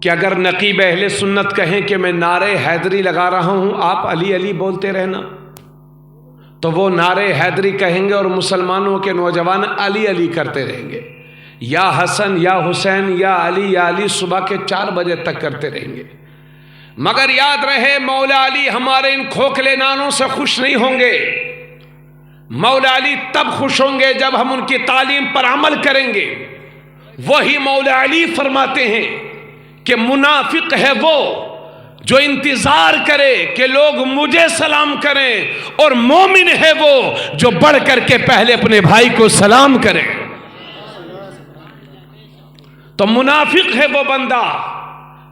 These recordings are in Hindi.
कि अगर नकीब अहले सुन्नत कहें कि मैं नारे हैदरी लगा रहा हूं, आप अली अली बोलते रहना, तो वो नारे हैदरी कहेंगे और मुसलमानों के नौजवान अली अली करते रहेंगे, या हसन या हुसैन या अली सुबह के 4 बजे तक करते रहेंगे। मगर याद रहे, मौला अली हमारे इन खोखले नानों से खुश नहीं होंगे। मौला अली तब खुश होंगे जब हम उनकी तालीम पर अमल करेंगे। वही मौला अली फरमाते हैं कि मुनाफिक है वो जो इंतजार करे कि लोग मुझे सलाम करें, और मोमिन है वो जो बढ़ करके पहले अपने भाई को सलाम करे। तो मुनाफिक है वो बंदा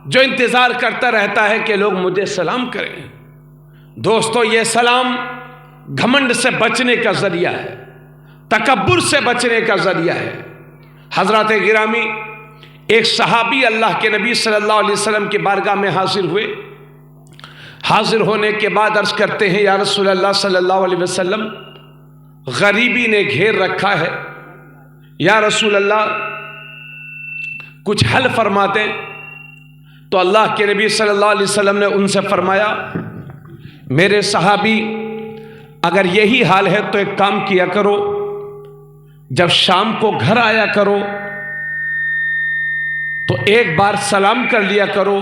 जो इंतजार करता रहता है कि लोग मुझे सलाम करें। दोस्तों, ये सलाम घमंड से बचने का जरिया है, तकब्बुर से बचने का जरिया है। हजरत गिरामी एक सहाबी अल्लाह के नबी सल्लल्लाहु अलैहि वसल्लम की बारगाह में हाजिर हुए। हाजिर होने के बाद अर्ज करते हैं, या रसूल अल्लाह सल्लल्लाहु अलैहि वसल्लम, गरीबी ने घेर रखा है, या रसूल अल्लाह कुछ हल फरमा दें। तो अल्लाह के नबी सल्लल्लाहु अलैहि वसल्लम ने उनसे फरमाया, मेरे सहाबी अगर यही हाल है तो एक काम किया करो, जब शाम को घर आया करो तो एक बार सलाम कर लिया करो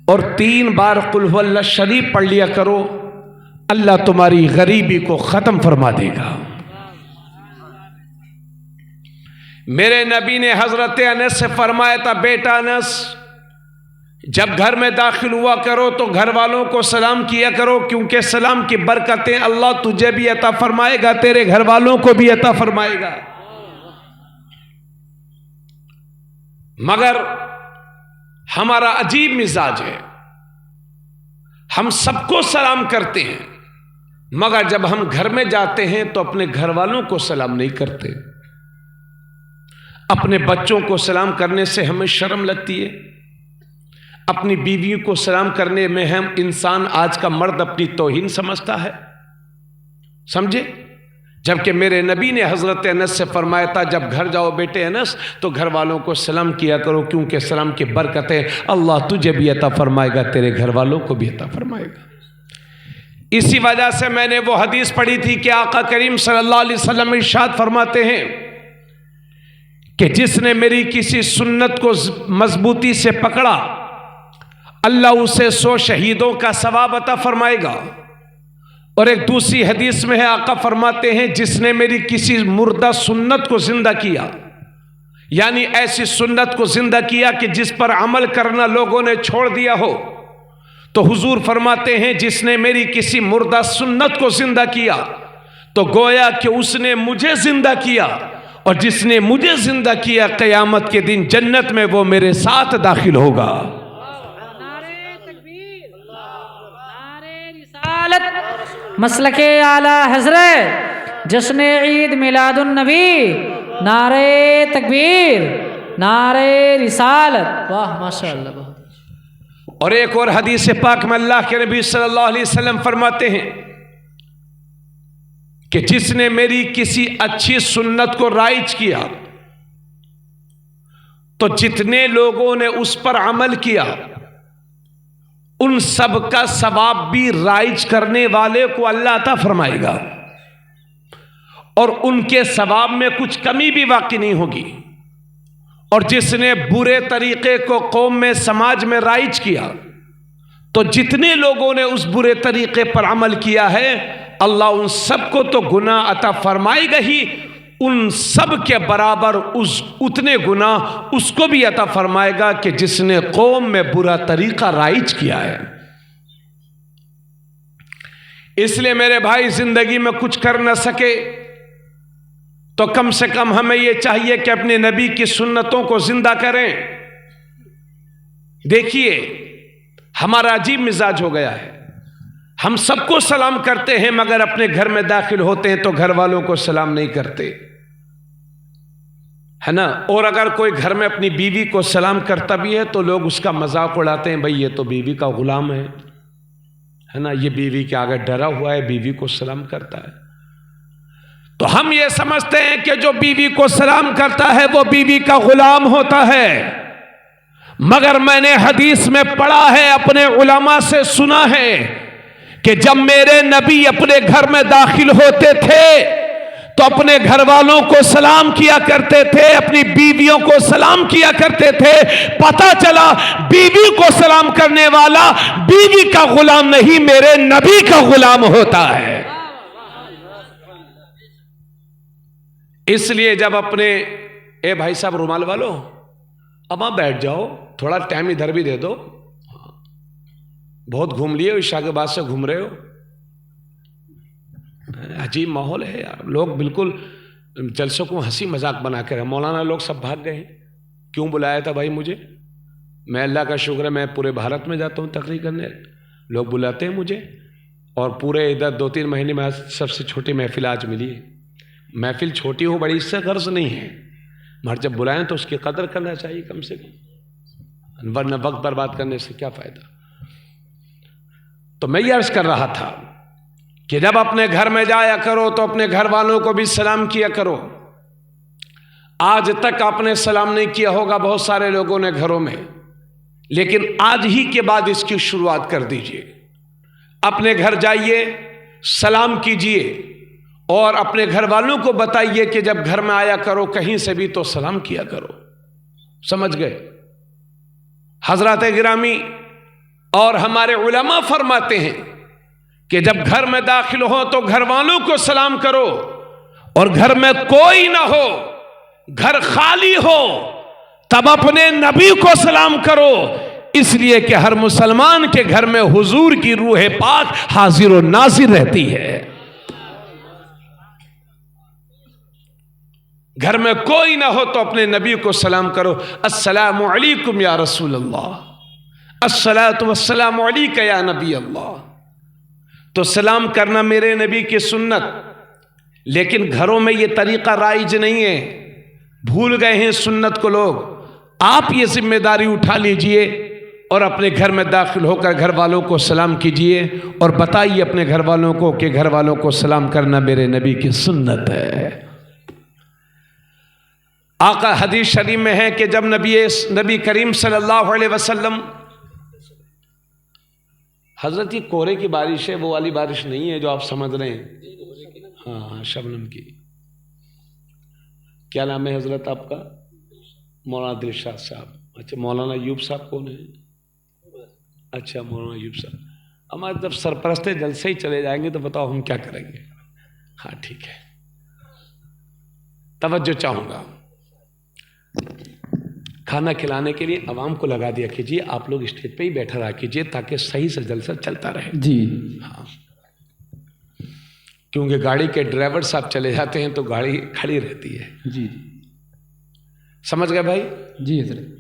और 3 बार कुल हुवल्लाह शरीफ पढ़ लिया करो, अल्लाह तुम्हारी गरीबी को खत्म फरमा देगा। मेरे नबी ने हजरत अनस से फरमाया था, बेटा अनस, जब घर में दाखिल हुआ करो तो घर वालों को सलाम किया करो, क्योंकि सलाम की बरकतें अल्लाह तुझे भी अता फरमाएगा, तेरे घर वालों को भी अता फरमाएगा। मगर हमारा अजीब मिजाज है, हम सबको सलाम करते हैं, मगर जब हम घर में जाते हैं तो अपने घर वालों को सलाम नहीं करते। अपने बच्चों को सलाम करने से हमें शर्म लगती है, अपनी बीवी को सलाम करने में हम इंसान आज का मर्द अपनी तौहीन समझता है, समझे। जबकि मेरे नबी ने हजरत अनस से फरमाया था, जब घर जाओ बेटे अनस तो घर वालों को सलाम किया करो, क्योंकि सलाम की बरकतें अल्लाह तुझे भी अता फरमाएगा, तेरे घर वालों को भी अता फरमाएगा। इसी वजह से मैंने वो हदीस पढ़ी थी कि आका करीम सल्लल्लाहु अलैहि वसल्लम इरशाद फरमाते हैं कि जिसने मेरी किसी सुन्नत को मजबूती से पकड़ा, अल्लाह उसे 100 शहीदों का सवाब अता फरमाएगा। और एक दूसरी हदीस में है, आका फरमाते हैं, जिसने मेरी किसी मुर्दा सुन्नत को जिंदा किया, यानी ऐसी सुन्नत को जिंदा किया कि जिस पर अमल करना लोगों ने छोड़ दिया हो, तो हुजूर फरमाते हैं जिसने मेरी किसी मुर्दा सुन्नत को जिंदा किया तो गोया कि उसने मुझे जिंदा किया, और जिसने मुझे जिंदा किया क़यामत के दिन जन्नत में वो मेरे साथ दाखिल होगा। मसलके आला हजरत जश्न ईद मिलादुन नबी, नारे तकबीर, नारे रिसालत, वाह माशाअल्लाह। और एक और हदीस पाक में अल्लाह के नबी सल्लल्लाहु अलैहि वसल्लम फरमाते हैं कि जिसने मेरी किसी अच्छी सुन्नत को राइज किया तो जितने लोगों ने उस पर अमल किया उन सब का सवाब भी राइज करने वाले को अल्लाह अता फरमाएगा, और उनके सवाब में कुछ कमी भी वाक़ई नहीं होगी। और जिसने बुरे तरीके को कौम में, समाज में राइज किया तो जितने लोगों ने उस बुरे तरीके पर अमल किया है, अल्लाह उन सबको तो गुनाह अता फरमाएगा ही, उन सब के बराबर उतने गुनाह उसको भी अता फरमाएगा कि जिसने कौम में बुरा तरीका राइज किया है। इसलिए मेरे भाई, जिंदगी में कुछ कर न सके तो कम से कम हमें यह चाहिए कि अपने नबी की सुन्नतों को जिंदा करें। देखिए, हमारा अजीब मिजाज हो गया है, हम सबको सलाम करते हैं मगर अपने घर में दाखिल होते हैं तो घर वालों को सलाम नहीं करते, है ना। और अगर कोई घर में अपनी बीवी को सलाम करता भी है तो लोग उसका मजाक उड़ाते हैं, भाई ये तो बीवी का गुलाम है ना, ये बीवी के आगे डरा हुआ है, बीवी को सलाम करता है। तो हम ये समझते हैं कि जो बीवी को सलाम करता है वो बीवी का गुलाम होता है, मगर मैंने हदीस में पढ़ा है, अपने उलमा से सुना है कि जब मेरे नबी अपने घर में दाखिल होते थे तो अपने घर वालों को सलाम किया करते थे, अपनी बीवियों को सलाम किया करते थे। पता चला बीवी को सलाम करने वाला बीवी का गुलाम नहीं, मेरे नबी का गुलाम होता है। इसलिए जब अपने ए भाई साहब रुमाल वालों, अब आप बैठ जाओ, थोड़ा टाइम इधर भी दे दो, बहुत घूम लिए, ईशा के बाद से घूम रहे हो। अजीब माहौल है यार, लोग बिल्कुल जलसों को हंसी मजाक बना कर, मौलाना लोग सब भाग गए। क्यों बुलाया था भाई मुझे? मैं अल्लाह का शुक्र है, मैं पूरे भारत में जाता हूँ तकरीर करने, लोग बुलाते हैं मुझे, और पूरे इधर 2-3 महीने में सबसे छोटी महफिल आज मिली है। महफिल छोटी हो बड़ी इससे गर्ज नहीं है, मगर जब बुलाएं तो उसकी कदर करना चाहिए कम से कम, वरना वक्त बर्बाद करने से क्या फायदा। तो मैं ये अर्ज कर रहा था कि जब अपने घर में जाया करो तो अपने घर वालों को भी सलाम किया करो। आज तक आपने सलाम नहीं किया होगा बहुत सारे लोगों ने घरों में, लेकिन आज ही के बाद इसकी शुरुआत कर दीजिए। अपने घर जाइए, सलाम कीजिए, और अपने घर वालों को बताइए कि जब घर में आया करो कहीं से भी तो सलाम किया करो। समझ गए? हजरत गिरामी और हमारे उलमा फरमाते हैं कि जब घर में दाखिल हो तो घर वालों को सलाम करो, और घर में कोई ना हो, घर खाली हो, तब अपने नबी को सलाम करो, इसलिए कि हर मुसलमान के घर में हुजूर की रूह पाक हाजिर और नाजिर रहती है। घर में कोई ना हो तो अपने नबी को सलाम करो, अस्सलामु अलैकुम या रसूल अल्लाह, अस्सलातु वस्सलामु अलैका या नबी अल्लाह। तो सलाम करना मेरे नबी की सुन्नत, लेकिन घरों में ये तरीका राइज नहीं है, भूल गए हैं सुन्नत को लोग। आप ये जिम्मेदारी उठा लीजिए और अपने घर में दाखिल होकर घर वालों को सलाम कीजिए, और बताइए अपने घर वालों को कि घर वालों को सलाम करना मेरे नबी की सुन्नत है। आका हदीस शरीफ में है कि जब नबी करीम सल्लल्लाहु अलैहि वसल्लम, हजरत ये कोहरे की बारिश है, वो वाली बारिश नहीं है जो आप समझ रहे हैं। हाँ, शबनम की। क्या नाम है हजरत आपका? मौलाना दिलशाद साहब। अच्छा, मौलाना यूब साहब कौन है? अच्छा, मौलाना यूब साहब। हमारे जब सरपरस्ते जलसे ही चले जाएंगे तो बताओ हम क्या करेंगे। हाँ ठीक है, तवज्जो चाहूँगा। खाना खिलाने के लिए आवाम को लगा दिया कीजिए, आप लोग स्टेज पे ही बैठा रहा कीजिए ताकि सही से जलसा चलता रहे जी। हाँ, क्योंकि गाड़ी के ड्राइवर साहब चले जाते हैं तो गाड़ी खड़ी रहती है। जी, समझ गए भाई? जी हजरत।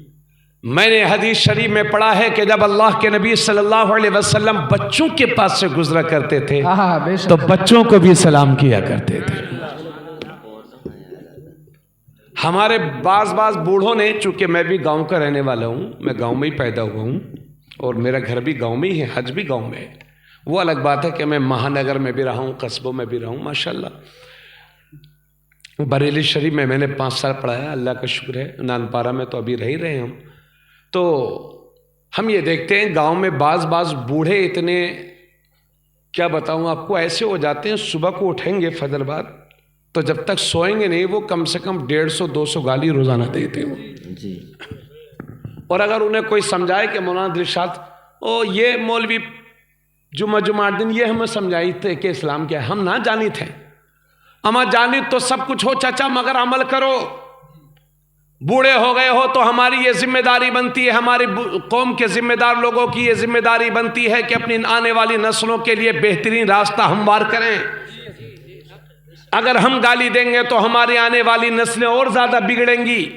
मैंने हदीस शरीफ में पढ़ा है कि जब अल्लाह के नबी सल्लल्लाहु अलैहि वसल्लम बच्चों के पास से गुजरा करते थे तो बच्चों को भी सलाम किया करते थे। हमारे बाज बूढ़ों ने, चूंकि मैं भी गांव का रहने वाला हूं, मैं गांव में ही पैदा हुआ हूं और मेरा घर भी गांव में ही है, हज भी गांव में है। वो अलग बात है कि मैं महानगर में भी रहा हूं, कस्बों में भी रहा हूं। माशाल्लाह बरेली शरीफ में मैंने 5 साल पढ़ाया, अल्लाह का शुक्र है। नानपारा में तो अभी रह ही रहे हम। तो हम ये देखते हैं गांव में बाज बूढ़े इतने, क्या बताऊं आपको, ऐसे हो जाते हैं, सुबह को उठेंगे फजर बाद तो जब तक सोएंगे नहीं वो कम से कम 150-200 गाली रोजाना देते हो जी। और अगर उन्हें कोई समझाए कि मौलाना दिलशाद, ओ ये मौलवी जुमा दिन ये हमें समझाई थे कि इस्लाम क्या है, हम ना जानी थे। अमा जानी तो सब कुछ हो चाचा, मगर अमल करो। बूढ़े हो गए हो तो हमारी ये जिम्मेदारी बनती है, हमारी कौम के जिम्मेदार लोगों की ये जिम्मेदारी बनती है कि अपनी आने वाली नस्लों के लिए बेहतरीन रास्ता हमवार करें। अगर हम गाली देंगे तो हमारी आने वाली नस्लें और ज्यादा बिगड़ेंगी।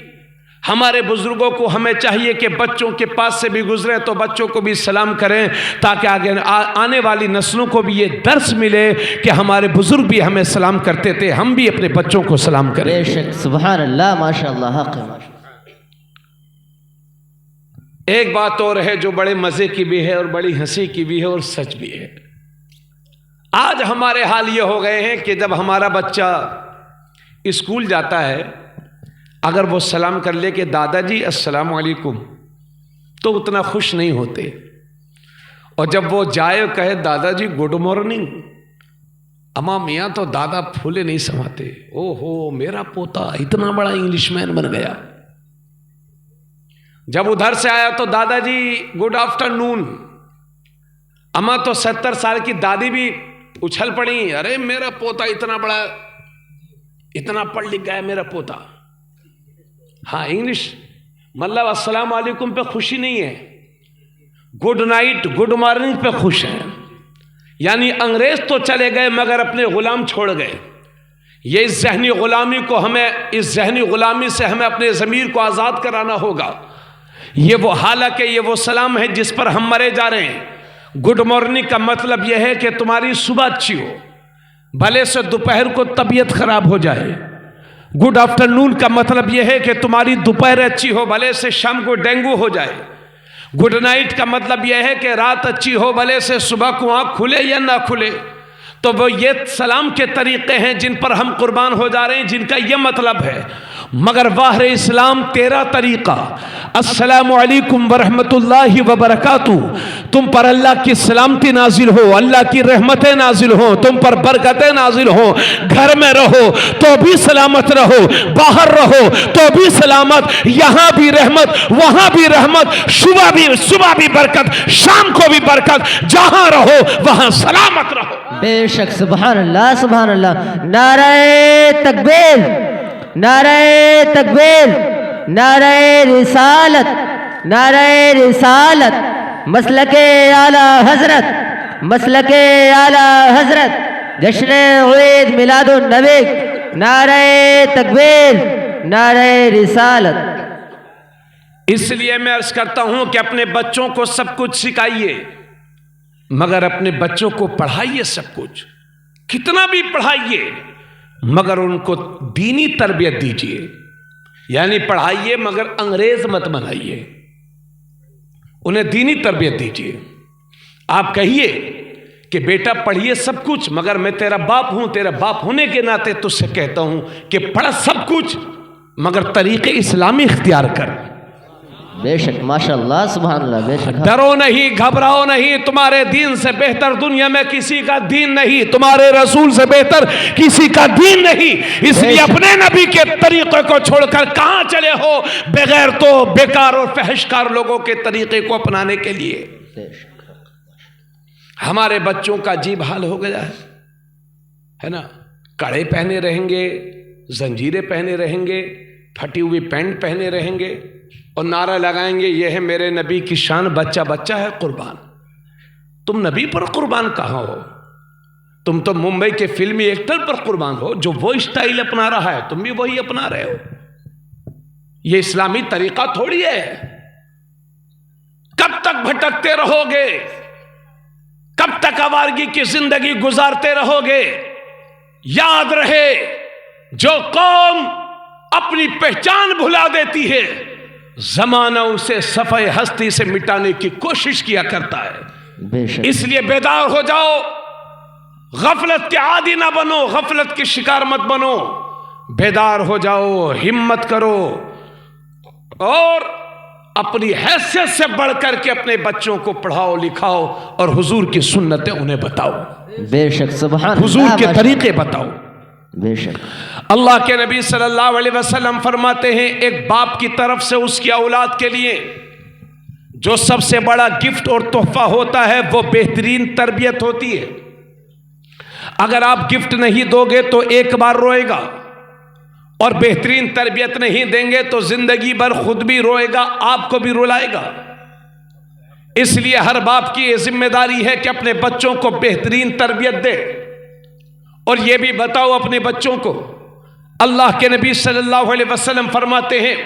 हमारे बुजुर्गों को हमें चाहिए कि बच्चों के पास से भी गुजरे तो बच्चों को भी सलाम करें, ताकि आगे आने वाली नस्लों को भी ये दर्स मिले कि हमारे बुजुर्ग भी हमें सलाम करते थे, हम भी अपने बच्चों को सलाम करें। बेशक, सुभान अल्लाह, माशाअल्लाह, हक है। एक बात और है जो बड़े मजे की भी है और बड़ी हंसी की भी है और सच भी है। आज हमारे हाल ये हो गए हैं कि जब हमारा बच्चा स्कूल जाता है, अगर वो सलाम कर ले कि दादाजी अस्सलाम वालेकुम, तो उतना खुश नहीं होते। और जब वो जाए कहे दादाजी गुड मॉर्निंग, अम्मा मियाँ तो दादा फूले नहीं समाते, ओहो मेरा पोता इतना बड़ा इंग्लिशमैन बन गया। जब उधर से आया तो दादाजी गुड आफ्टरनून, अम्मा तो 70 साल की दादी भी उछल पड़ी, अरे मेरा पोता इतना बड़ा, इतना पढ़ लिख गया मेरा पोता। हाँ इंग्लिश मतलब अस्सलाम वालेकुम पे खुशी नहीं है, गुड नाइट गुड मॉर्निंग पे खुश है। यानी अंग्रेज तो चले गए मगर अपने गुलाम छोड़ गए। ये इस जहनी गुलामी को हमें, इस जहनी गुलामी से हमें अपने ज़मीर को आज़ाद कराना होगा। ये वो हालांकि ये वो सलाम है जिस पर हम मरे जा रहे हैं। गुड मॉर्निंग का मतलब यह है कि तुम्हारी सुबह अच्छी हो, भले से दोपहर को तबीयत खराब हो जाए। गुड आफ्टरनून का मतलब यह है कि तुम्हारी दोपहर अच्छी हो, भले से शाम को डेंगू हो जाए। गुड नाइट का मतलब यह है कि रात अच्छी हो, भले से सुबह को आँख खुले या ना खुले। तो वो ये सलाम के तरीक़े हैं जिन पर हम कुर्बान हो जा रहे हैं, जिनका ये मतलब है। मगर वाहरे इस्लाम तेरा तरीक़ा, अस्सलामु अलैकुम वरहमतुल्लाहि वबरकातुहू, तुम पर अल्लाह की सलामती नाजिल हो, अल्लाह की रहमतें नाजिल हो, तुम पर बरकतें नाजिल हो। घर में रहो तो भी सलामत रहो, बाहर रहो तो भी सलामत, यहाँ भी रहमत वहाँ भी रहमत, सुबह भी बरकत शाम को भी बरकत, जहाँ रहो वहाँ सलामत रहो। बेशक, सुभान अल्लाह सुभान अल्लाह। नारे तकबीर, नारे तकबीर, नारे रिसालत, नारे रिसालत, मसलके आला हजरत, मसलके आला हजरत, जश्न ईद मिलादुन नबी, नारे तकबीर, नारे रिसालत। इसलिए मैं अर्ज करता हूं कि अपने बच्चों को सब कुछ सिखाइए, मगर अपने बच्चों को पढ़ाइए सब कुछ, कितना भी पढ़ाइए, मगर उनको दीनी तरबियत दीजिए। यानी पढ़ाइए मगर अंग्रेज मत बनाइए, उन्हें दीनी तरबियत दीजिए। आप कहिए कि बेटा पढ़िए सब कुछ, मगर मैं तेरा बाप हूं, तेरा बाप होने के नाते तुझसे कहता हूं कि पढ़ सब कुछ मगर तरीके इस्लामी इख्तियार कर। बेशक, माशाअल्लाह सुभान अल्लाह। बेशक, डरो नहीं, घबराओ नहीं, तुम्हारे दीन से बेहतर दुनिया में किसी का दीन नहीं, तुम्हारे रसूल से बेहतर किसी का दीन नहीं। इसलिए अपने नबी के तरीके को छोड़कर कहां चले हो बगैर तो बेकार और फहशकार लोगों के तरीके को अपनाने के लिए। हमारे बच्चों का अजीब हाल हो गया है ना, कड़े पहने रहेंगे, जंजीरें पहने रहेंगे, फटी हुई पैंट पहने रहेंगे और नारा लगाएंगे ये है मेरे नबी की शान, बच्चा बच्चा है कुर्बान। तुम नबी पर कुर्बान कहाँ हो? तुम तो मुंबई के फिल्मी एक्टर पर कुर्बान हो जो वो स्टाइल अपना रहा है, तुम भी वही अपना रहे हो। ये इस्लामी तरीका थोड़ी है। कब तक भटकते रहोगे? कब तक आवारगी की जिंदगी गुजारते रहोगे? याद रहे, जो कौम अपनी पहचान भुला देती है, जमाना उसे सफाई हस्ती से मिटाने की कोशिश किया करता है। इसलिए बेदार हो जाओ, गफलत के आदी ना बनो, गफलत के शिकार मत बनो, बेदार हो जाओ, हिम्मत करो और अपनी हैसियत से बढ़कर के अपने बच्चों को पढ़ाओ लिखाओ और हुजूर की सुन्नतें उन्हें बताओ। बेशक, सुभान, हुजूर के तरीके बताओ। बेशक, अल्लाह के नबी सल्लल्लाहु अलैहि वसल्लम फरमाते हैं, एक बाप की तरफ से उसकी औलाद के लिए जो सबसे बड़ा गिफ्ट और तोहफा होता है वो बेहतरीन तरबियत होती है। अगर आप गिफ्ट नहीं दोगे तो एक बार रोएगा, और बेहतरीन तरबियत नहीं देंगे तो जिंदगी भर खुद भी रोएगा, आपको भी रुलाएगा। इसलिए हर बाप की यह जिम्मेदारी है कि अपने बच्चों को बेहतरीन तरबियत दे। और यह भी बताओ अपने बच्चों को, अल्लाह के नबी सल्लल्लाहु अलैहि वसल्लम फरमाते हैं,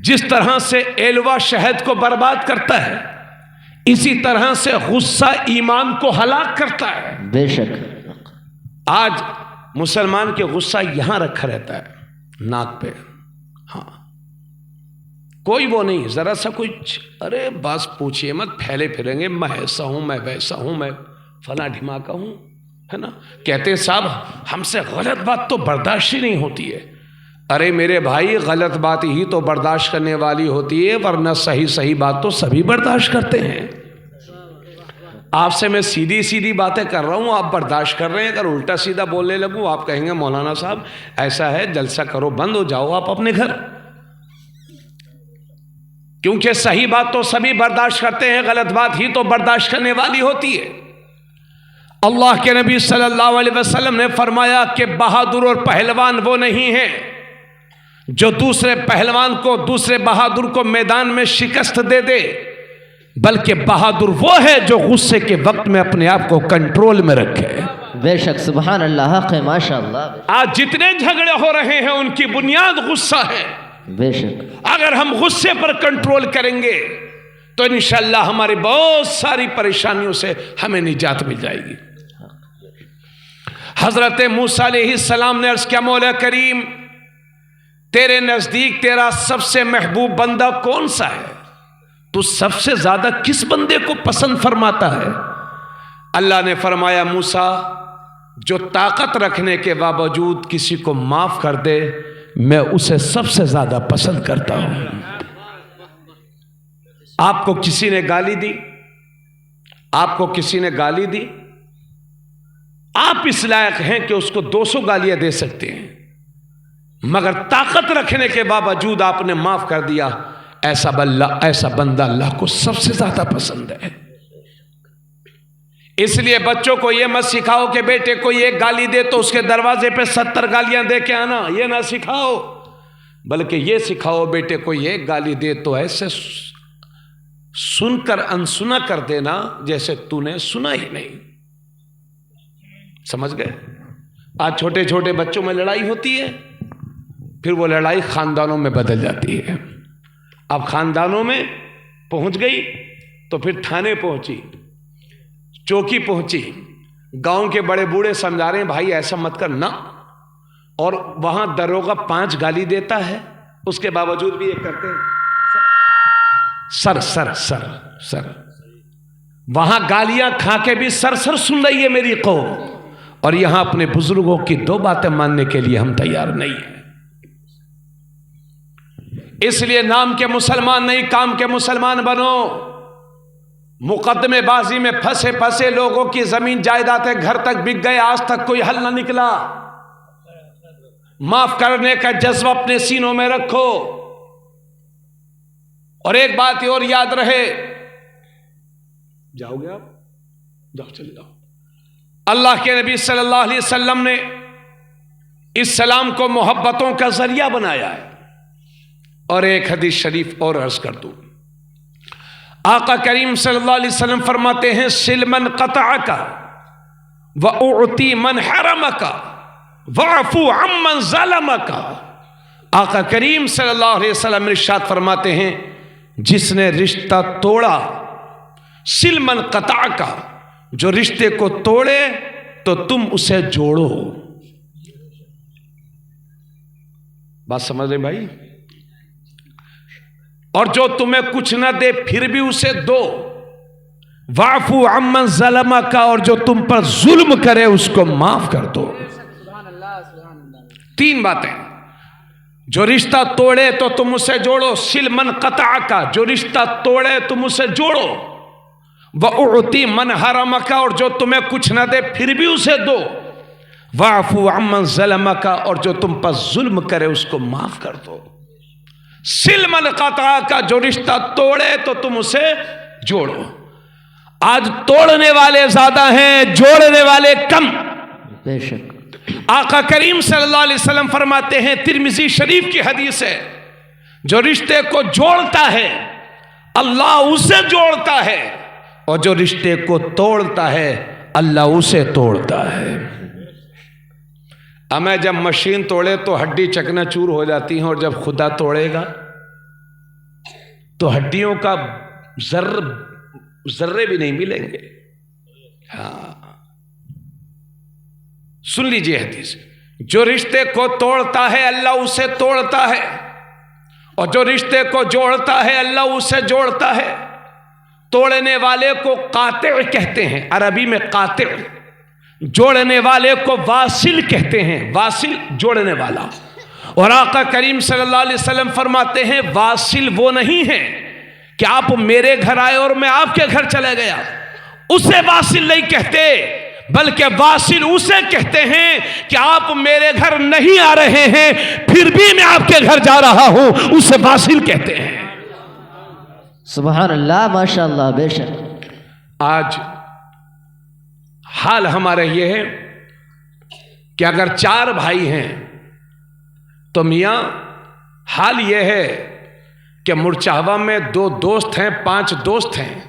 जिस तरह से एलवा शहद को बर्बाद करता है, इसी तरह से गुस्सा ईमान को हलाक करता है। बेशक, आज मुसलमान के गुस्सा यहां रखा रहता है, नाक पे। हाँ, कोई वो नहीं, जरा सा कुछ, अरे बस पूछिए मत, फैले फिरेंगे, मैं ऐसा हूं, मैं वैसा हूं, मैं फला ढिमाका हूं, है ना। कहते हैं साहब हमसे गलत बात तो बर्दाश्त ही नहीं होती है। अरे मेरे भाई, गलत बात ही तो बर्दाश्त करने वाली होती है, वरना सही सही बात तो सभी बर्दाश्त करते हैं। आपसे मैं सीधी सीधी बातें कर रहा हूं, आप बर्दाश्त कर रहे हैं। अगर उल्टा सीधा बोलने लगूं, आप कहेंगे मौलाना साहब ऐसा है, जलसा करो, बंद हो जाओ आप अपने घर। क्योंकि सही बात तो सभी बर्दाश्त करते हैं, गलत बात ही तो बर्दाश्त करने वाली होती है। अल्लाह के नबी सल्लल्लाहु अलैहि वसल्लम ने फरमाया कि बहादुर और पहलवान वो नहीं है जो दूसरे पहलवान को, दूसरे बहादुर को मैदान में शिकस्त दे दे, बल्कि बहादुर वो है जो गुस्से के वक्त में अपने आप को कंट्रोल में रखे। बेशक, सुभान अल्लाह, हक़ है, माशाअल्लाह। आज जितने झगड़े हो रहे हैं उनकी बुनियाद गुस्सा है। बेशक, अगर हम गुस्से पर कंट्रोल करेंगे तो इंशाअल्लाह हमारी बहुत सारी परेशानियों से हमें निजात मिल जाएगी। हजरत मूसा अलैहिस्सलाम ने अर्ज किया, मौला करीम तेरे नजदीक तेरा सबसे महबूब बंदा कौन सा है? तू सबसे ज्यादा किस बंदे को पसंद फरमाता है? अल्लाह ने फरमाया, मूसा जो ताकत रखने के बावजूद किसी को माफ कर दे, मैं उसे सबसे ज्यादा पसंद करता हूं। आपको किसी ने गाली दी, आपको किसी ने गाली दी, आप इस लायक हैं कि उसको 200 गालियां दे सकते हैं, मगर ताकत रखने के बावजूद आपने माफ कर दिया, ऐसा बंदा अल्लाह को सबसे ज्यादा पसंद है। इसलिए बच्चों को यह मत सिखाओ कि बेटे कोई एक गाली दे तो उसके दरवाजे पे 70 गालियां दे के आना, यह ना सिखाओ, बल्कि यह सिखाओ बेटे कोई एक गाली दे तो ऐसे सुनकर अनसुना कर देना जैसे तूने सुना ही नहीं। समझ गए? आज छोटे छोटे बच्चों में लड़ाई होती है, फिर वो लड़ाई खानदानों में बदल जाती है। अब खानदानों में पहुंच गई तो फिर थाने पहुंची, चौकी पहुंची, गांव के बड़े बूढ़े समझा रहे हैं भाई ऐसा मत कर ना, और वहां दरोगा 5 गाली देता है, उसके बावजूद भी ये करते हैं सर सर सर सर। वहां गालियां खा के भी सर सर सुन रही है मेरी कौम, और यहां अपने बुजुर्गों की 2 बातें मानने के लिए हम तैयार नहीं है। इसलिए नाम के मुसलमान नहीं, काम के मुसलमान बनो। मुकदमेबाजी में फंसे फंसे लोगों की जमीन जायदादें घर तक बिक गए, आज तक कोई हल ना निकला। माफ करने का जज्बा अपने सीनों में रखो। और एक बात और याद रहे, जाओगे आप? जाओ, चले जाओ। अल्लाह के नबी सल्लल्लाहु अलैहि वसल्लम ने इस सलाम को मोहब्बतों का जरिया बनाया है। और एक हदीस शरीफ और अर्ज कर दूं, आका करीम सल्लल्लाहु अलैहि वसल्लम फरमाते हैं, सिलमन क़तअका व उअती मन हरमका वअफू अम्मन ज़लमका। आका करीम सल्लल्लाहु अलैहि वसल्लम इरशाद फरमाते हैं, जिसने रिश्ता तोड़ा, सिलमन क़तअका, जो रिश्ते को तोड़े तो तुम उसे जोड़ो। बात समझ रहे भाई? और जो तुम्हें कुछ ना दे फिर भी उसे दो। वाफू अम्मन ज़लमा का, और जो तुम पर जुल्म करे उसको माफ कर दो। 3 बातें, जो रिश्ता तोड़े तो तुम उसे जोड़ो, सिलमन क़तअ का, जो रिश्ता तोड़े तुम उसे जोड़ो, वउती मन हरम का, और जो तुम्हें कुछ ना दे फिर भी उसे दो, वाफू अम्मन ज़लमा का, और जो तुम पर जुल्म करे उसको माफ कर दो। सिलमन क़तअ का, जो रिश्ता तोड़े तो तुम उसे जोड़ो। आज तोड़ने वाले ज्यादा हैं, जोड़ने वाले कम। बेशक। आका करीम सल्लल्लाहु अलैहि वसल्लम फरमाते हैं, तिरमिज़ी शरीफ की हदीस है, जो रिश्ते को जोड़ता है अल्लाह उसे जोड़ता है, और जो रिश्ते को तोड़ता है अल्लाह उसे तोड़ता है। हमें जब मशीन तोड़े तो हड्डी चकनाचूर हो जाती है, और जब खुदा तोड़ेगा तो हड्डियों का जर्रे भी नहीं मिलेंगे। हाँ, सुन लीजिए हदीस, जो रिश्ते को तोड़ता है अल्लाह उसे तोड़ता है, और जो रिश्ते को जोड़ता है अल्लाह उसे जोड़ता है। तोड़ने वाले को कातिअ कहते हैं, अरबी में कातिअ। जोड़ने वाले को वासिल कहते हैं, वासिल जोड़ने वाला। और आका करीम सल्लल्लाहु अलैहि वसल्लम फरमाते हैं वासिल वो नहीं है कि आप मेरे घर आए और मैं आपके घर चला गया, उसे वासिल नहीं कहते, बल्कि वासिल उसे कहते हैं कि आप मेरे घर नहीं आ रहे हैं फिर भी मैं आपके घर जा रहा हूं, उसे वासिल कहते हैं। सुभान अल्लाह, माशाअल्लाह, बेशक। आज हाल हमारा यह है कि अगर 4 भाई हैं तो मियाँ हाल यह है कि मुरचाहवा में 2 दोस्त हैं, 5 दोस्त हैं,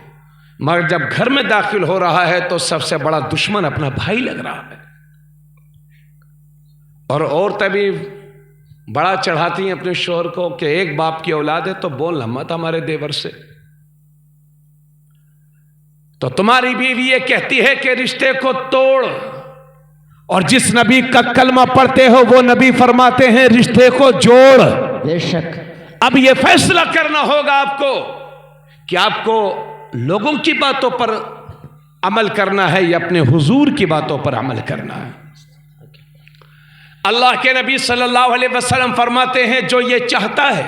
मगर जब घर में दाखिल हो रहा है तो सबसे बड़ा दुश्मन अपना भाई लग रहा है। और औरतें भी बड़ा चढ़ाती हैं अपने शोहर को कि एक बाप की औलाद है तो बोलना मत हमारे देवर से। तो तुम्हारी बीवी ये कहती है कि रिश्ते को तोड़, और जिस नबी का कलमा पढ़ते हो वो नबी फरमाते हैं रिश्ते को जोड़। बेशक। अब ये फैसला करना होगा आपको कि आपको लोगों की बातों पर अमल करना है या अपने हुजूर की बातों पर अमल करना है। अल्लाह के नबी सल्लल्लाहु अलैहि वसल्लम फरमाते हैं जो ये चाहता है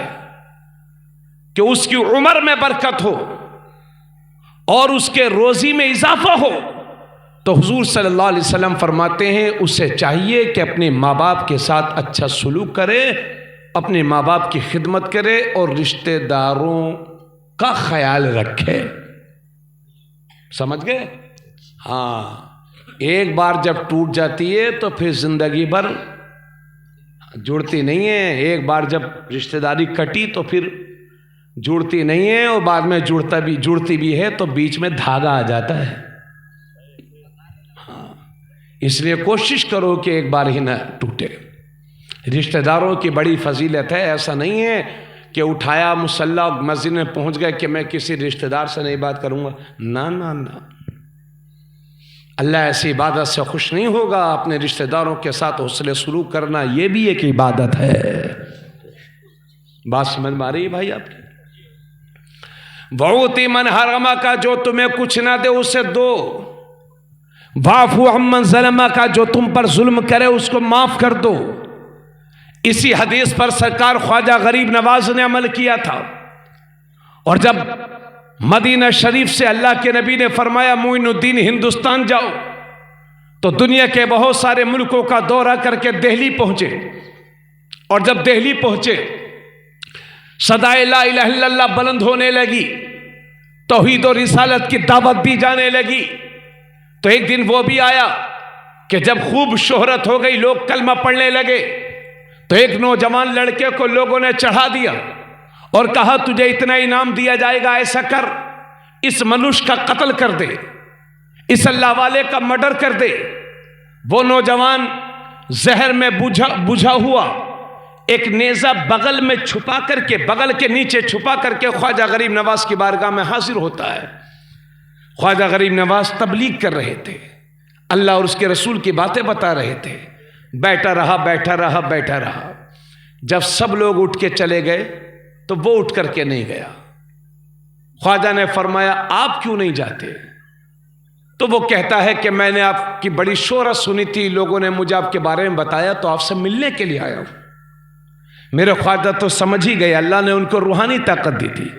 कि उसकी उम्र में बरकत हो और उसके रोजी में इजाफा हो, तो हुजूर सल्लल्लाहु अलैहि वसल्लम फरमाते हैं उसे चाहिए कि अपने माँ बाप के साथ अच्छा सलूक करे, अपने माँ बाप की खिदमत करे और रिश्तेदारों का ख्याल रखे। समझ गए? हाँ, एक बार जब टूट जाती है तो फिर जिंदगी भर जुड़ती नहीं है। एक बार जब रिश्तेदारी कटी तो फिर जुड़ती नहीं है, और बाद में जुड़ती भी है तो बीच में धागा आ जाता है। हाँ, इसलिए कोशिश करो कि एक बार ही ना टूटे। रिश्तेदारों की बड़ी फजीलत है। ऐसा नहीं है कि उठाया मुसल्ला मस्जिद में पहुंच गए कि मैं किसी रिश्तेदार से नहीं बात करूंगा। ना ना ना, अल्लाह ऐसी इबादत से खुश नहीं होगा। अपने रिश्तेदारों के साथ हुस्न सलूक करना यह भी एक इबादत है। बात समझ में आ रही है भाई आपकी? वऊती मन हरमा का जो तुम्हें कुछ ना दे उसे दो, वाफू अम्मन ज़लमा का जो तुम पर जुल्म करे उसको माफ कर दो। इसी हदीस पर सरकार ख्वाजा गरीब नवाज ने अमल किया था। और जब मदीना शरीफ से अल्लाह के नबी ने फरमाया मोइनुद्दीन हिंदुस्तान जाओ, तो दुनिया के बहुत सारे मुल्कों का दौरा करके दिल्ली पहुंचे। और जब दिल्ली पहुंचे सदाए ला इलाहा इल्लल्लाह बुलंद होने लगी, तौहीद और रिसालत की दावत दी जाने लगी। तो एक दिन वो भी आया कि जब खूब शोहरत हो गई, लोग कलमा पढ़ने लगे, तो एक नौजवान लड़के को लोगों ने चढ़ा दिया और कहा तुझे इतना इनाम दिया जाएगा, ऐसा कर, इस मनुष्य का कत्ल कर दे, इस अल्लाह वाले का मर्डर कर दे। वो नौजवान जहर में बुझा हुआ एक नेज़ा बगल में छुपा करके, बगल के नीचे छुपा करके ख्वाजा गरीब नवाज की बारगाह में हाजिर होता है। ख्वाजा गरीब नवाज तबलीग कर रहे थे, अल्लाह और उसके रसूल की बातें बता रहे थे। बैठा रहा बैठा रहा बैठा रहा। जब सब लोग उठ के चले गए तो वो उठ करके नहीं गया। ख्वाजा ने फरमाया आप क्यों नहीं जाते? तो वो कहता है कि मैंने आपकी बड़ी शोहरत सुनी थी, लोगों ने मुझे आपके बारे में बताया तो आपसे मिलने के लिए आया हूं। मेरे ख्वाजा तो समझ ही गए, अल्लाह ने उनको रूहानी ताकत दी थी।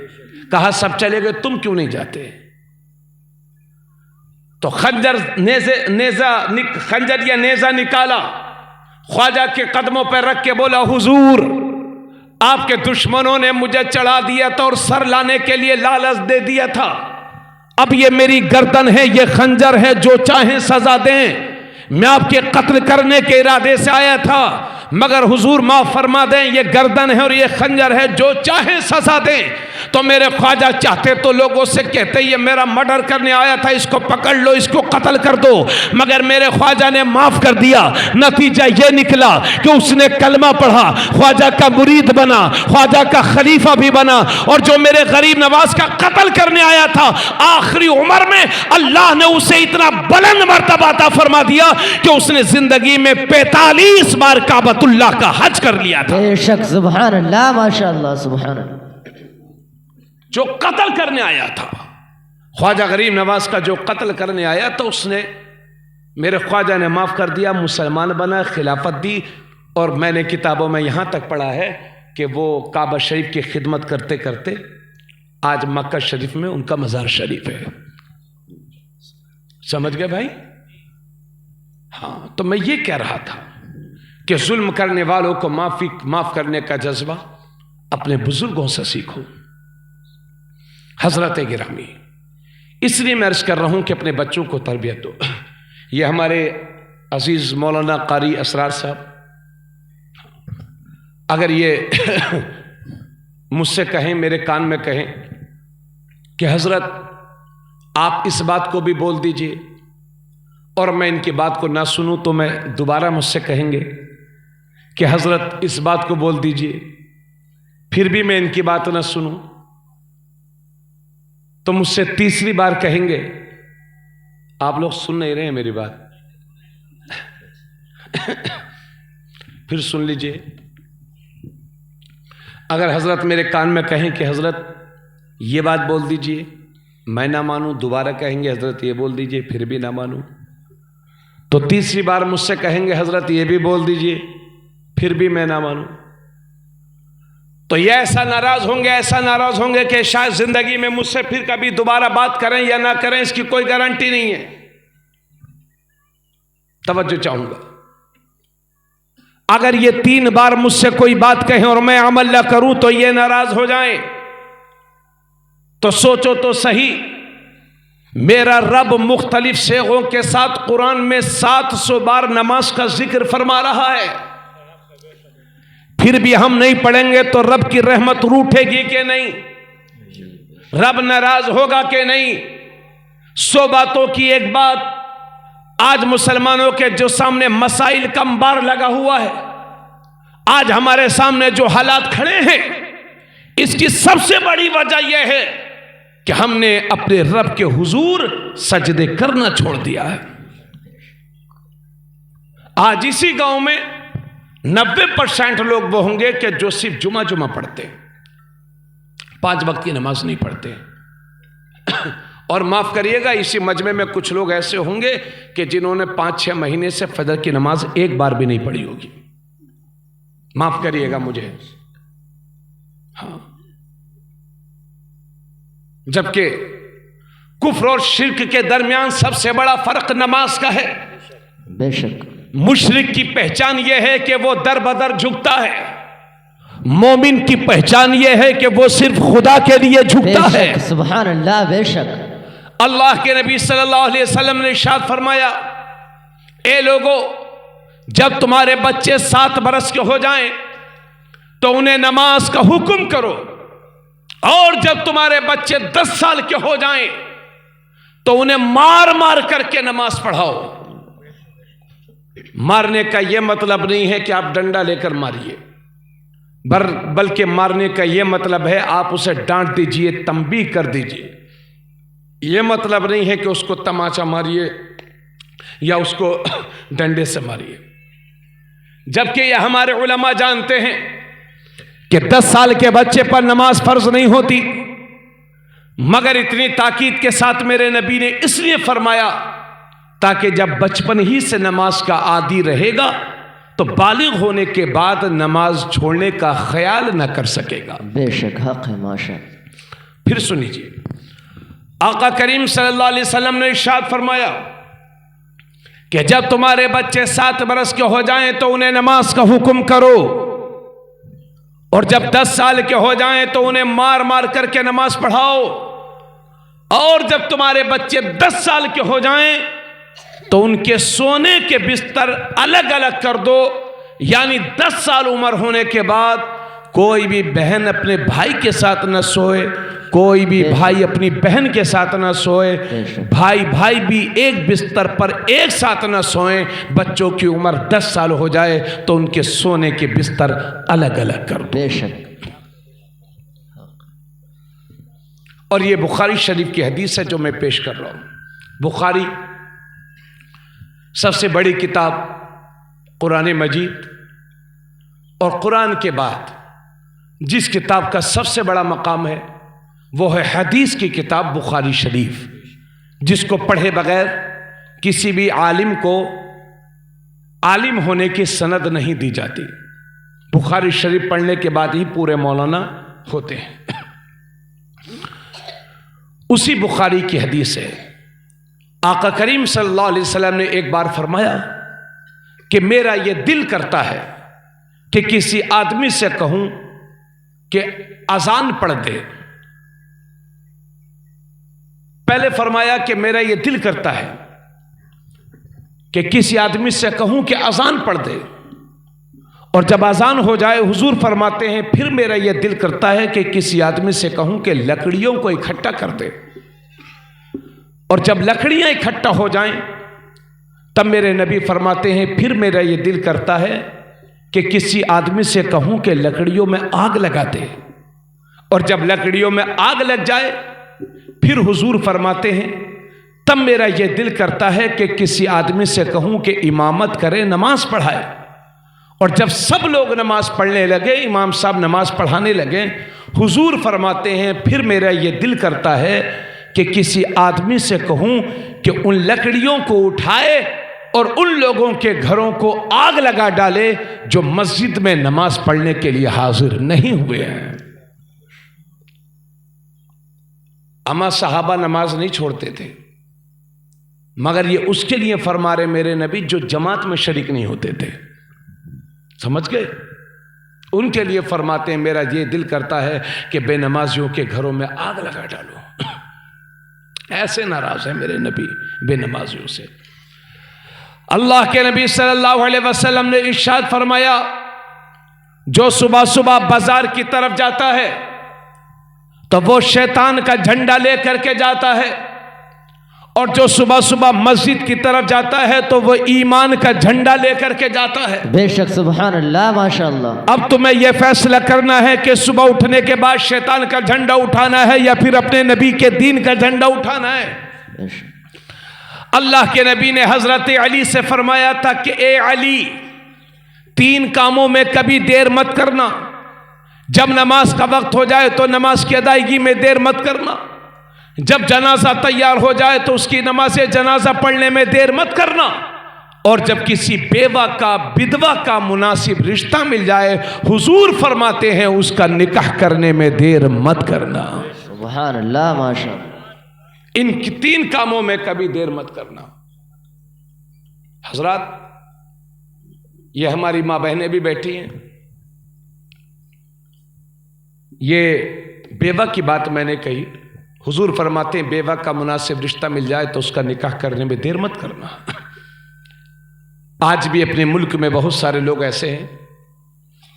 कहा सब चले गए, तुम क्यों नहीं जाते? तो खंजर या नेजा निकाला, ख्वाजा के कदमों पर रख के बोला हुजूर आपके दुश्मनों ने मुझे चढ़ा दिया था और सर लाने के लिए लालच दे दिया था। अब ये मेरी गर्दन है, ये खंजर है, जो चाहे सजा दें। मैं आपके कत्ल करने के इरादे से आया था, मगर हुजूर माफ फरमा दें, ये गर्दन है और ये खंजर है, जो चाहे सजा दें। तो मेरे ख्वाजा चाहते तो लोगों से कहते ये मेरा मर्डर करने आया था, इसको पकड़ लो, इसको कत्ल कर दो, मगर मेरे ख्वाजा ने माफ कर दिया। नतीजा ये निकला कि उसने कलमा पढ़ा, ख्वाजा का मुरीद बना, ख्वाजा का खलीफा भी बना। और जो मेरे गरीब नवाज का कत्ल करने आया था, आखिरी उम्र में अल्लाह ने उसे इतना बुलंद मर्तबा अता फरमा दिया कि उसने जिंदगी में 45 बार काबतुल्लाह का हज कर लिया था। बेशक, सुभान अल्लाह, माशाअल्लाह, सुभान अल्लाह। जो कत्ल करने आया था, ख्वाजा गरीब नवाज का जो कत्ल करने आया था, उसने मेरे ख्वाजा ने माफ कर दिया, मुसलमान बना, खिलाफत दी और मैंने किताबों में यहाँ तक पढ़ा है कि वो काबा शरीफ की खिदमत करते करते आज मक्का शरीफ में उनका मज़ार शरीफ है। समझ गए भाई? हाँ, तो मैं ये कह रहा था कि जुल्म करने वालों को माफ करने का जज्बा अपने बुजुर्गों से सीखो। हजरत गिरामी, इसलिए मैं अर्ज कर रहा हूं कि अपने बच्चों को तरबियत दो। ये हमारे अजीज मौलाना कारी असरार साहब, अगर ये मुझसे कहें, मेरे कान में कहें कि हजरत आप इस बात को भी बोल दीजिए, और मैं इनकी बात को ना सुनूं, तो मैं दोबारा मुझसे कहेंगे कि हजरत इस बात को बोल दीजिए, फिर भी मैं इनकी बात ना सुनूं, तो मुझसे तीसरी बार कहेंगे। आप लोग सुन नहीं रहे हैं मेरी बात। फिर सुन लीजिए, अगर हजरत मेरे कान में कहें कि हजरत ये बात बोल दीजिए, मैं ना मानूं, दोबारा कहेंगे हजरत ये बोल दीजिए, फिर भी ना मानूं, तो तीसरी बार मुझसे कहेंगे हजरत ये भी बोल दीजिए, फिर भी मैं ना मानूं, तो ये ऐसा नाराज होंगे कि शायद जिंदगी में मुझसे फिर कभी दोबारा बात करें या ना करें, इसकी कोई गारंटी नहीं है। तवज्जो चाहूंगा, अगर ये 3 बार मुझसे कोई बात कहें और मैं अमल ना करूं तो ये नाराज हो जाएं, तो सोचो तो सही, मेरा रब मुख्तलिफ शेखों के साथ कुरान में 700 बार नमाज का जिक्र फरमा रहा है, फिर भी हम नहीं पढ़ेंगे तो रब की रहमत रूठेगी कि नहीं? रब नाराज होगा कि नहीं? 100 बातों की एक बात, आज मुसलमानों के जो सामने मसाइल का अंबार लगा हुआ है, आज हमारे सामने जो हालात खड़े हैं, इसकी सबसे बड़ी वजह यह है कि हमने अपने रब के हुजूर सजदे करना छोड़ दिया है। आज इसी गांव में 90% लोग वो होंगे कि जो सिर्फ जुमा पढ़ते हैं, 5 वक्त की नमाज नहीं पढ़ते। और माफ करिएगा, इसी मजमे में कुछ लोग ऐसे होंगे कि जिन्होंने 5-6 महीने से फजर की नमाज एक बार भी नहीं पढ़ी होगी। माफ करिएगा मुझे। हाँ, जबकि कुफ्र और शिर्क के दरमियान सबसे बड़ा फर्क नमाज का है। बेशक मुशरिक की पहचान यह है कि वो दर बदर झुकता है, मोमिन की पहचान यह है कि वो सिर्फ खुदा के लिए झुकता है। सुभान अल्लाह। बेशक अल्लाह के नबी सल्लल्लाहु अलैहि वसल्लम ने इरशाद फरमाया, ए लोगों, जब तुम्हारे बच्चे 7 बरस के हो जाएं तो उन्हें नमाज का हुक्म करो, और जब तुम्हारे बच्चे 10 साल के हो जाएं तो उन्हें मार मार करके नमाज पढ़ाओ। मारने का यह मतलब नहीं है कि आप डंडा लेकर मारिए, बल्कि मारने का यह मतलब है आप उसे डांट दीजिए, तंबीह कर दीजिए। यह मतलब नहीं है कि उसको तमाचा मारिए या उसको डंडे से मारिए। जबकि यह हमारे उलमा जानते हैं कि 10 साल के बच्चे पर नमाज फर्ज नहीं होती, मगर इतनी ताकीद के साथ मेरे नबी ने इसलिए फरमाया ताकि जब बचपन ही से नमाज का आदी रहेगा तो बालिग होने के बाद नमाज छोड़ने का ख्याल न कर सकेगा। बेशक हक है माशा। फिर सुनिए, आका करीम सल्लल्लाहु अलैहि वसल्लम ने इरशाद फरमाया कि जब तुम्हारे बच्चे 7 बरस के हो जाएं तो उन्हें नमाज का हुक्म करो, और जब 10 साल के हो जाएं तो उन्हें मार मार करके नमाज पढ़ाओ, और जब तुम्हारे बच्चे 10 साल के हो जाएं तो उनके सोने के बिस्तर अलग अलग कर दो। यानी 10 साल उम्र होने के बाद कोई भी बहन अपने भाई के साथ न सोए, कोई भी भाई अपनी बहन के साथ न सोए, भाई भी एक बिस्तर पर एक साथ न सोएं। बच्चों की उम्र 10 साल हो जाए तो उनके सोने के बिस्तर अलग अलग कर दो। बेशक। और ये बुखारी शरीफ की हदीस है जो मैं पेश कर रहा हूं। बुखारी सबसे बड़ी किताब कुरान मजीद, और कुरान के बाद जिस किताब का सबसे बड़ा मकाम है वो है हदीस की किताब बुखारी शरीफ, जिसको पढ़े बगैर किसी भी आलिम को आलिम होने की सनद नहीं दी जाती। बुखारी शरीफ पढ़ने के बाद ही पूरे मौलाना होते हैं। उसी बुखारी की हदीस है, आका करीम सल्लल्लाहु अलैहि वसल्लम ने एक बार फरमाया कि मेरा यह दिल करता है कि किसी आदमी से कहूं कि अजान पढ़ दे। पहले फरमाया कि मेरा यह दिल करता है कि किसी आदमी से कहूं कि अजान पढ़ दे, और जब अजान हो जाए हुजूर फरमाते हैं फिर मेरा यह दिल करता है कि किसी आदमी से कहूं कि लकड़ियों को इकट्ठा कर दे, और जब लकड़ियां इकट्ठा हो जाएं तब मेरे नबी फरमाते हैं फिर मेरा यह दिल करता है कि किसी आदमी से कहूं कि लकड़ियों में आग लगा दे, और जब लकड़ियों में आग लग जाए फिर हुजूर फरमाते हैं तब मेरा यह दिल करता है कि किसी आदमी से कहूं कि इमामत करे, नमाज पढ़ाए, और जब सब लोग नमाज पढ़ने लगे, इमाम साहब नमाज पढ़ाने लगे, हुजूर फरमाते हैं फिर मेरा यह दिल करता है कि किसी आदमी से कहूं कि उन लकड़ियों को उठाए और उन लोगों के घरों को आग लगा डाले जो मस्जिद में नमाज पढ़ने के लिए हाजिर नहीं हुए हैं। अमा सहाबा नमाज नहीं छोड़ते थे, मगर ये उसके लिए फरमा रहे मेरे नबी जो जमात में शरीक नहीं होते थे। समझ गए? उनके लिए फरमाते हैं मेरा ये दिल करता है कि बेनमाजियों के घरों में आग लगा डालो। ऐसे नाराज है मेरे नबी बेनमाजियों से। अल्लाह के नबी सल्लल्लाहु अलैहि वसल्लम ने इरशाद फरमाया, जो सुबह सुबह बाजार की तरफ जाता है तो वो शैतान का झंडा लेकर के जाता है, और जो सुबह सुबह मस्जिद की तरफ जाता है तो वो ईमान का झंडा लेकर के जाता है। बेशक, सुभान अल्लाह, माशाअल्लाह। अब तुम्हें यह फैसला करना है कि सुबह उठने के बाद शैतान का झंडा उठाना है या फिर अपने नबी के दीन का झंडा उठाना है। अल्लाह के नबी ने हजरत अली से फरमाया था कि ए अली, 3 कामों में कभी देर मत करना। जब नमाज का वक्त हो जाए तो नमाज की अदायगी में देर मत करना, जब जनाजा तैयार हो जाए तो उसकी नमाज जनाजा पढ़ने में देर मत करना, और जब किसी बेवा का विधवा का मुनासिब रिश्ता मिल जाए हुजूर फरमाते हैं उसका निकाह करने में देर मत करना। सुभान अल्लाह, माशाअल्लाह। इन 3 कामों में कभी देर मत करना। हजरात, ये हमारी मां बहनें भी बैठी हैं। ये बेवा की बात मैंने कही, हुजूर फरमाते हैं बेवा का मुनासिब रिश्ता मिल जाए तो उसका निकाह करने में देर मत करना। आज भी अपने मुल्क में बहुत सारे लोग ऐसे हैं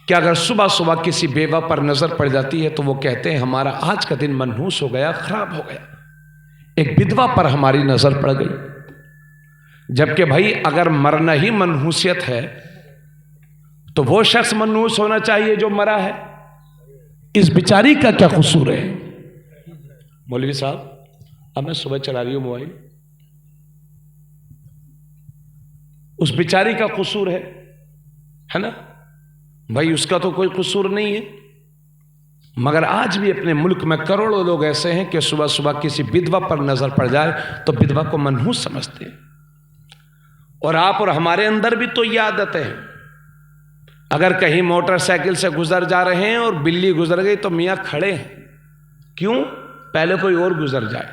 कि अगर सुबह सुबह किसी बेवा पर नजर पड़ जाती है तो वो कहते हैं हमारा आज का दिन मनहूस हो गया, खराब हो गया। एक विधवा पर हमारी नजर पड़ गई, जबकि भाई अगर मरना ही मनहूसियत है तो वो शख्स मनहूस होना चाहिए जो मरा है। इस बेचारी का क्या कसूर है? मौलवी साहब, अब मैं सुबह चला रही हूं मोबाइल, उस बेचारी का कसूर है ना भाई? उसका तो कोई कसूर नहीं है। मगर आज भी अपने मुल्क में करोड़ों लोग ऐसे हैं कि सुबह सुबह किसी विधवा पर नजर पड़ जाए तो विधवा को मनहूस समझते हैं। और आप और हमारे अंदर भी तो ये आदत है, अगर कहीं मोटरसाइकिल से गुजर जा रहे हैं और बिल्ली गुजर गई तो मियाँ खड़े हैं, क्यों? पहले कोई और गुजर जाए।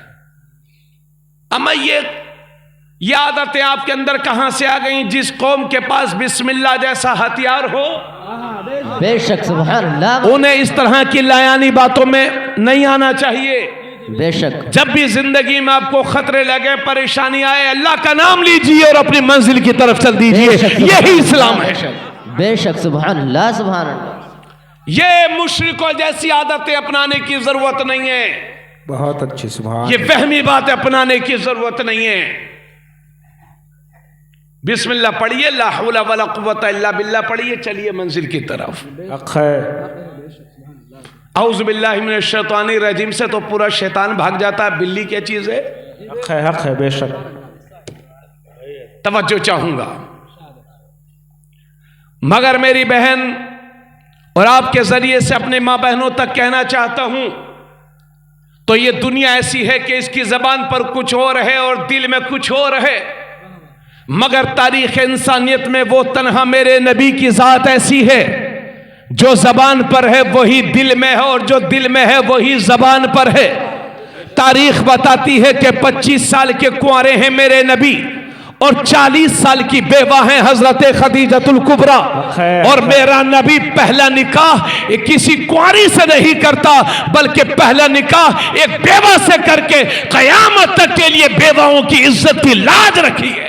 अम्मा ये आदतें आपके अंदर कहां से आ गई? जिस कौम के पास बिस्मिल्लाह जैसा हथियार हो, बेशक, सुभान अल्लाह, उन्हें इस तरह की लायानी बातों में नहीं आना चाहिए। बेशक। जब भी जिंदगी में आपको खतरे लगे, परेशानी आए, अल्लाह का नाम लीजिए और अपनी मंजिल की तरफ चल दीजिए। यही इस्लाम है। बेशक, सुभान अल्लाह, सुभान अल्लाह। ये मुशरिकों जैसी आदतें अपनाने की जरूरत नहीं है। बहुत अच्छी, सुभान। ये वहमी बातें अपनाने की जरूरत नहीं है। बिस्मिल्लाह पढ़िए, ला हौला वला कुव्वता इल्ला बिल्लाह पढ़िए, चलिए मंजिल की तरफ। औज़ु बिल्लाहि मिनश शैतानिर रजीम से तो पूरा शैतान भाग जाता है। बिल्ली क्या चीज है? हक है, बेशक। तवज्जो चाहूंगा, मगर मेरी बहन और आपके जरिए से अपने मां बहनों तक कहना चाहता हूं, तो ये दुनिया ऐसी है कि इसकी जबान पर कुछ और है और दिल में कुछ और है। मगर तारीख इंसानियत में वो तन्हा मेरे नबी की ज़ात ऐसी है, जो ज़बान पर है वही दिल में है, और जो दिल में है वही ज़बान पर है। तारीख बताती है कि 25 साल के कुंवारे हैं मेरे नबी, और 40 साल की बेवा है हजरत खदीजतुल कुबरा। और मेरा नबी पहला निकाह किसी कुंवारी से नहीं करता, बल्कि पहला निकाह एक बेवा से करके कयामत तक के लिए बेवाओं की इज्जत की लाज रखी है।